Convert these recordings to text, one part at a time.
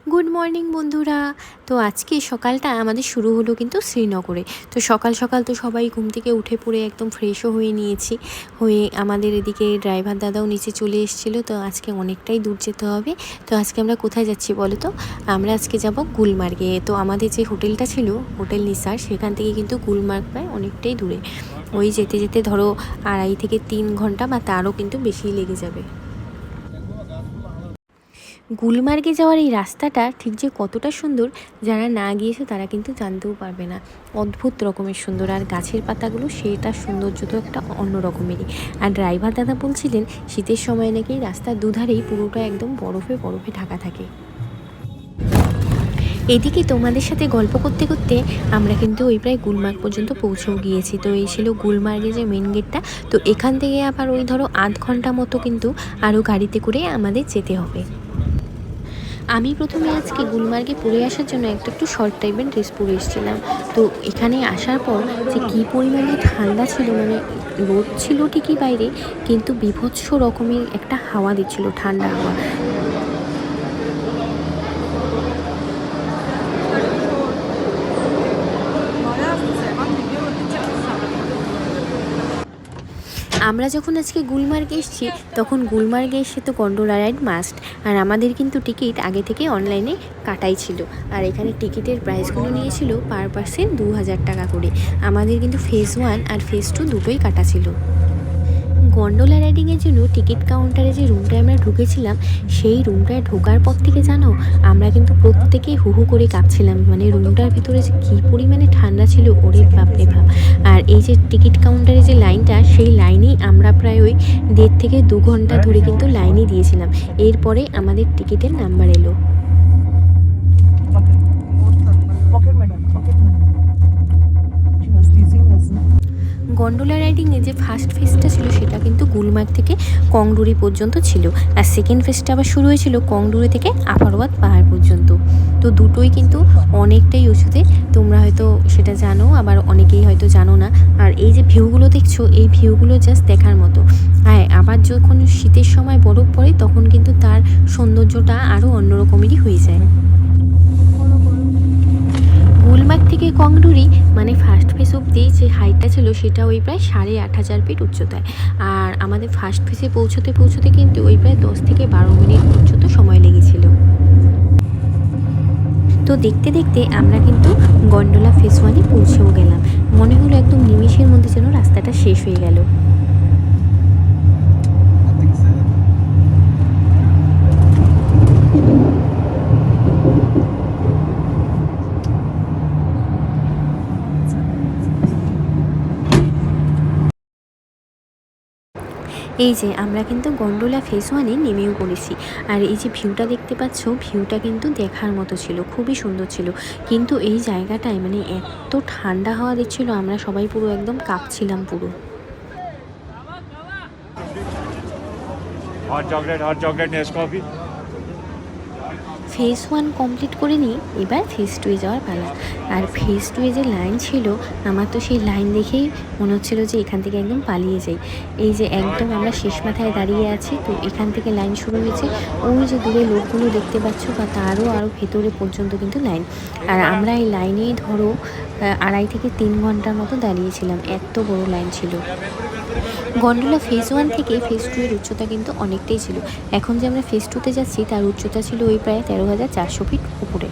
Good morning বন্ধুরা। তো আজকে সকালটা আমাদের শুরু হলো কিন্তু শ্রীনগরে। তো সকাল সকাল তো সবাই ঘুম থেকে উঠে পড়ে একদম ফ্রেশও হয়ে নিয়েছি। হয়ে আমাদের এদিকে ড্রাইভার দাদাও নিচে চলে এসেছিলো। তো আজকে অনেকটাই দূর যেতে হবে। তো আজকে আমরা কোথায় যাচ্ছি বলো তো? আমরা আজকে যাব গুলমার্গে। তো আমাদের যে হোটেলটা ছিল, হোটেল নিসার, সেখান থেকে কিন্তু গুলমার্গ প্রায় অনেকটাই দূরে। ওই যেতে যেতে ধরো 2.5 থেকে 3 ঘন্টা বা তারও কিন্তু বেশি লেগে যাবে। গুলমার্গে যাওয়ার এই রাস্তাটা ঠিক যে কতটা সুন্দর, যারা না গিয়েছে তারা কিন্তু জানতেও পারবে না। অদ্ভুত রকমের সুন্দর, আর গাছের পাতাগুলো সেটার সৌন্দর্য তো একটা অন্য রকমেরই। আর ড্রাইভার দাদা বলছিলেন শীতের সময় নাকি রাস্তার দুধারেই পুরোটা একদম বরফে বরফে ঢাকা থাকে। এদিকে তোমাদের সাথে গল্প করতে করতে আমরা কিন্তু ওই প্রায় গুলমার্গ পর্যন্ত পৌঁছেও গিয়েছি। তো এই ছিল গুলমার্গে যে মেন গেটটা। তো এখান থেকে আবার ওই ধরো আধ ঘন্টা মতো কিন্তু আরও গাড়িতে করে আমাদের যেতে হবে। আমি প্রথমে আজকে গুলমার্গে পরে আসার জন্য একটু শর্ট টাইপের ড্রেস পরে এসেছিলাম। তো এখানে আসার পর যে কী পরিমাণে ঠান্ডা ছিল, মানে রোদ ছিল ঠিকই বাইরে, কিন্তু বীভৎস রকমের একটা হাওয়া দিচ্ছিল, ঠান্ডা হাওয়া। আমরা যখন আজকে গুলমার্গে এসেছি তখন গুলমার্গে এসে তো গন্ডোলা রাইড মাস্ট, আর আমাদের কিন্তু টিকিট আগে থেকে অনলাইনে কাটাই ছিল। আর এখানে টিকিটের প্রাইসগুলো নিয়েছিল পার পার্সন 2000 টাকা করে। আমাদের কিন্তু ফেজ 1 আর ফেজ 2 দুটোই কাটা ছিল। গন্ডোলা রাইডিংয়ের জন্য টিকিট কাউন্টারে যে রুমটায় আমরা ঢুকেছিলাম, সেই রুমটায় ঢোকার পর থেকে জানো আমরা কিন্তু প্রত্যেকেই হু হু করে কাঁপছিলাম। মানে রুমটার ভিতরে যে কী পরিমাণে ঠান্ডা ছিল, ওরে বাপরে বাপ। আর এই যে টিকিট কাউন্টারে যে লাইনটা, সেই লাইনেই আমরা প্রায় ওই 1.5 থেকে 2 ঘন্টা ধরে কিন্তু লাইনই দিয়েছিলাম। এরপরে আমাদের টিকিটের নাম্বার এলো। গন্ডোলা রাইডিংয়ে যে ফার্স্ট ফেজটা ছিল সেটা কিন্তু গুলমার্গ থেকে কংডুরি পর্যন্ত ছিল, আর সেকেন্ড ফেজটা আবার শুরু হয়েছিল কংডুরি থেকে আফারওয়াত পাহাড় পর্যন্ত। তো দুটোই কিন্তু অনেকটাই উঁচুতে, তোমরা হয়তো সেটা জানো, আবার অনেকেই হয়তো জানো না। আর এই যে ভিউগুলো দেখছো, এই ভিউগুলো জাস্ট দেখার মতো। হ্যাঁ, আবার যখন শীতের সময় বরফ পড়ে তখন কিন্তু তার সৌন্দর্যটা আরও অন্যরকমেরই হয়ে যায়। গুলমার্গ থেকে কংডুরি মানে ফার্স্ট ফেজ অবধি যে হাইটটা ছিল সেটা ওই প্রায় 8500 ফিট উচ্চতায়। আর আমাদের ফার্স্ট ফেজে পৌঁছতে পৌঁছতে কিন্তু ওই প্রায় 10 থেকে 12 মিনিট পর্যন্ত সময় লেগেছিল। তো দেখতে দেখতে আমরা কিন্তু গন্ডোলা ফেজ 1-এ পৌঁছেও গেলাম। মনে হলো একদম নিমেষের মধ্যে যেন রাস্তাটা শেষ হয়ে গেল। এই যে আমরা কিন্তু গন্ডোলা ফেজ 1-এ নেমেও পড়েছি। আর এই যে ভিউটা দেখতে পাচ্ছ, ভিউটা কিন্তু দেখার মতো ছিল, খুবই সুন্দর ছিল। কিন্তু এই জায়গাটায় মানে এত ঠান্ডা হাওয়া দিচ্ছিল, আমরা সবাই পুরো একদম কাঁপছিলাম পুরো। Hot chocolate Nescafe. Phase 1 complete করে নিয়ে এবার ফেজ 2-এ যাওয়ার পালা। আর ফেজ 2-এ যে লাইন ছিল, আমার তো সেই লাইন দেখেই মনে হচ্ছিলো যে এখান থেকে একদম পালিয়ে যাই। এই যে একদম আমরা শেষ মাথায় দাঁড়িয়ে আছি, তো এখান থেকে লাইন শুরু হয়েছে। ওই যে দূরে লোকগুলো দেখতে পাচ্ছ, বা আরও ভেতরে পর্যন্ত কিন্তু লাইন। আর আমরা এই লাইনেই ধরো 2.5 থেকে 3 ঘন্টার মতো দাঁড়িয়েছিলাম, এত বড় লাইন ছিল। গন্ডোলা ফেজ 1 থেকে ফেজ 2 এর উচ্চতা কিন্তু অনেকটাই ছিল। এখন যে আমরা ফেজ 2-তে যাচ্ছি তার উচ্চতা ছিল ওই প্রায় 13,400 ফিট উপরে।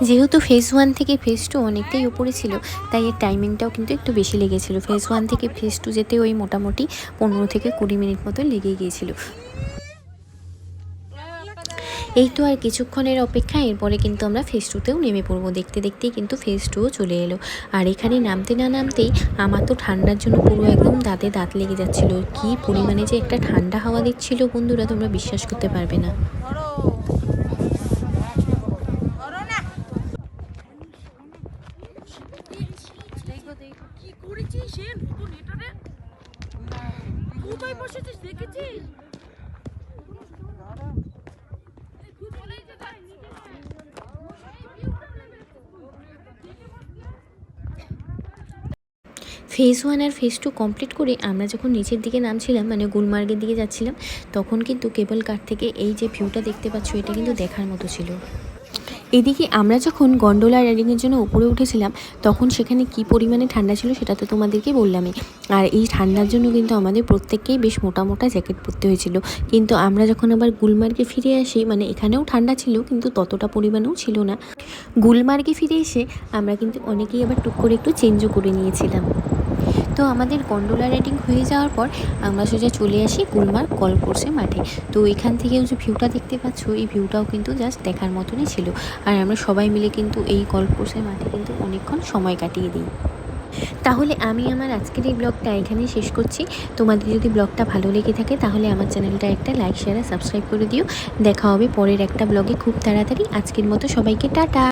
যেহেতু ফেজ 1 থেকে ফেজ 2 অনেকটাই উপরে ছিল, তাই এর টাইমিংটাও কিন্তু একটু বেশি লেগেছিল। ফেজ 1 থেকে ফেজ 2 যেতে ওই মোটামুটি 15 থেকে 20 মিনিট মতো লেগে গিয়েছিল। এই তো আর কিছুক্ষণের অপেক্ষা, এরপরে কিন্তু আমরা ফেজ 2-তেও নেমে পড়বো। দেখতে দেখতেই কিন্তু ফেজ 2-ও চলে এলো। আর এখানে নামতে না নামতেই আমার তো ঠান্ডার জন্য পুরো একদম দাঁতে দাঁত লেগে যাচ্ছিলো। কী পরিমাণে যে একটা ঠান্ডা হাওয়া দিচ্ছিল বন্ধুরা, তোমরা বিশ্বাস করতে পারবে না। ফেজ 1 আর ফেজ 2 কমপ্লিট করে আমরা যখন নিচের দিকে নামছিলাম, মানে গুলমার্গের দিকে যাচ্ছিলাম, তখন কিন্তু কেবল কার থেকে এই যে ভিউটা দেখতে পাচ্ছ, এটা কিন্তু দেখার মতো ছিল। এদিকে আমরা যখন গন্ডোলা রাইডিংয়ের জন্য উপরে উঠেছিলাম, তখন সেখানে কি পরিমাণে ঠান্ডা ছিল সেটা তো তোমাদেরকে বললামই। আর এই ঠান্ডার জন্য কিন্তু আমাদের প্রত্যেককেই বেশ মোটা মোটা জ্যাকেট পরতে হয়েছিল। কিন্তু আমরা যখন আবার গুলমার্গে ফিরে আসি, মানে এখানেও ঠান্ডা ছিল কিন্তু ততটা পরিমাণেও ছিল না। গুলমার্গে ফিরে এসে আমরা কিন্তু অনেকেই আবার টুক করে একটু চেঞ্জও করে নিয়েছিলাম। তো আমাদের গন্ডোলা রাইডিং হয়ে যাওয়ার পর আমরা সোজা চলে আসি গুলমার্গ গল্ফ কোর্সের মাঠে। তো এখান থেকেও যে ভিউটা দেখতে পাচ্ছ, এই ভিউটাও কিন্তু জাস্ট দেখার মতনই ছিল। আর আমরা সবাই মিলে কিন্তু এই গল্ফ কোর্সের মাঠে কিন্তু অনেকক্ষণ সময় কাটিয়ে দিই। তাহলে আমি আমার আজকের এই ব্লগটা এখানেই শেষ করছি। তোমাদের যদি ব্লগটা ভালো লেগে থাকে তাহলে আমার চ্যানেলটা একটা লাইক, শেয়ার আর সাবস্ক্রাইব করে দিও। দেখা হবে পরের একটা ব্লগে খুব তাড়াতাড়ি। আজকের মতো সবাইকে টাটা।